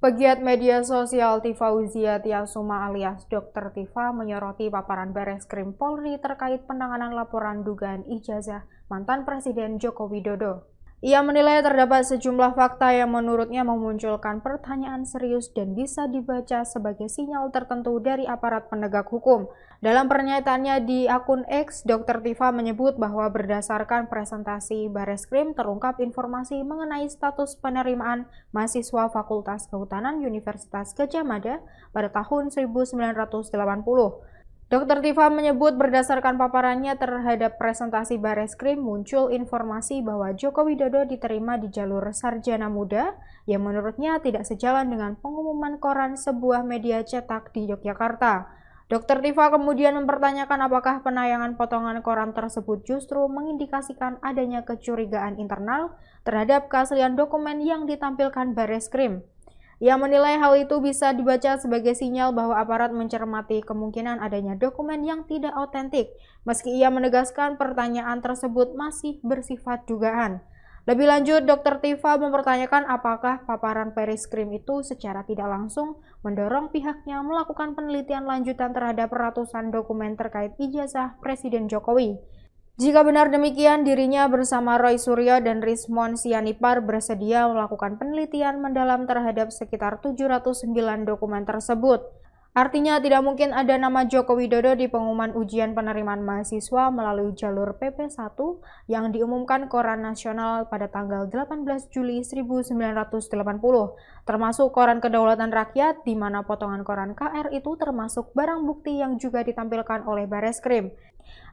Pegiat media sosial Tifa Uzia Tiasuma alias Dr. Tifa menyoroti paparan Bareskrim Polri terkait penanganan laporan dugaan ijazah mantan Presiden Joko Widodo. Ia menilai terdapat sejumlah fakta yang menurutnya memunculkan pertanyaan serius dan bisa dibaca sebagai sinyal tertentu dari aparat penegak hukum. Dalam pernyataannya di akun X, Dr. Tifa menyebut bahwa berdasarkan presentasi Bareskrim terungkap informasi mengenai status penerimaan mahasiswa Fakultas Kehutanan Universitas Gadjah Mada pada tahun 1980. Dr. Tifa menyebut berdasarkan paparannya terhadap presentasi Bareskrim muncul informasi bahwa Joko Widodo diterima di jalur sarjana muda yang menurutnya tidak sejalan dengan pengumuman koran sebuah media cetak di Yogyakarta. Dr. Tifa kemudian mempertanyakan apakah penayangan potongan koran tersebut justru mengindikasikan adanya kecurigaan internal terhadap keaslian dokumen yang ditampilkan Bareskrim. Ia menilai hal itu bisa dibaca sebagai sinyal bahwa aparat mencermati kemungkinan adanya dokumen yang tidak otentik, meski ia menegaskan pertanyaan tersebut masih bersifat dugaan. Lebih lanjut, Dr. Tifa mempertanyakan apakah paparan Bareskrim itu secara tidak langsung mendorong pihaknya melakukan penelitian lanjutan terhadap ratusan dokumen terkait ijazah Presiden Jokowi. Jika benar demikian, dirinya bersama Roy Suryo dan Rismon Sianipar bersedia melakukan penelitian mendalam terhadap sekitar 709 dokumen tersebut. Artinya tidak mungkin ada nama Joko Widodo di pengumuman ujian penerimaan mahasiswa melalui jalur PP1 yang diumumkan Koran Nasional pada tanggal 18 Juli 1980, termasuk Koran Kedaulatan Rakyat, di mana potongan koran KR itu termasuk barang bukti yang juga ditampilkan oleh Bareskrim.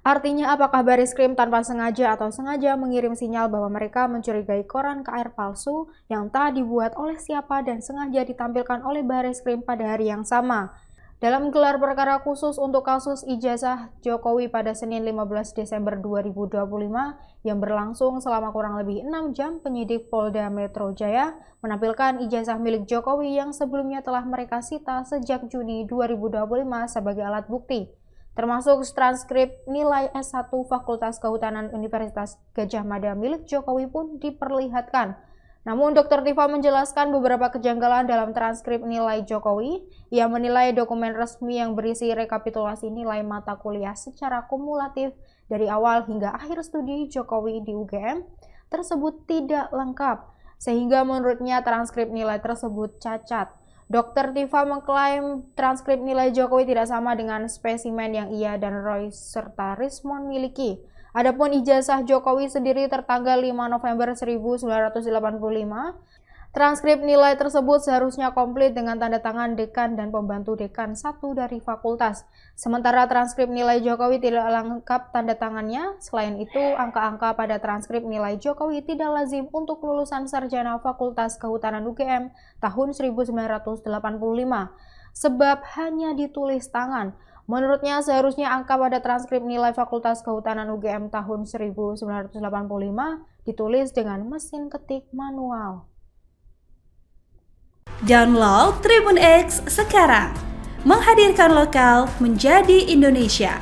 Artinya apakah Bareskrim tanpa sengaja atau sengaja mengirim sinyal bahwa mereka mencurigai koran KR palsu yang tak dibuat oleh siapa dan sengaja ditampilkan oleh Bareskrim pada hari yang sama. Dalam gelar perkara khusus untuk kasus ijazah Jokowi pada Senin 15 Desember 2025 yang berlangsung selama kurang lebih 6 jam, penyidik Polda Metro Jaya menampilkan ijazah milik Jokowi yang sebelumnya telah mereka sita sejak Juni 2025 sebagai alat bukti, termasuk transkrip nilai S1 Fakultas Kehutanan Universitas Gadjah Mada milik Jokowi pun diperlihatkan. Namun Dr. Tifa menjelaskan beberapa kejanggalan dalam transkrip nilai Jokowi. Ia menilai dokumen resmi yang berisi rekapitulasi nilai mata kuliah secara kumulatif dari awal hingga akhir studi Jokowi di UGM tersebut tidak lengkap, sehingga menurutnya transkrip nilai tersebut cacat. Dr. Tifa mengklaim transkrip nilai Jokowi tidak sama dengan spesimen yang ia dan Roy serta Rismon miliki. Adapun ijazah Jokowi sendiri tertanggal 5 November 1985. Transkrip nilai tersebut seharusnya komplit dengan tanda tangan dekan dan pembantu dekan satu dari fakultas. Sementara transkrip nilai Jokowi tidak lengkap tanda tangannya. Selain itu, angka-angka pada transkrip nilai Jokowi tidak lazim untuk lulusan sarjana Fakultas Kehutanan UGM tahun 1985, sebab hanya ditulis tangan. Menurutnya seharusnya angka pada transkrip nilai Fakultas Kehutanan UGM tahun 1985 ditulis dengan mesin ketik manual. Download Tribun X sekarang, menghadirkan lokal menjadi Indonesia.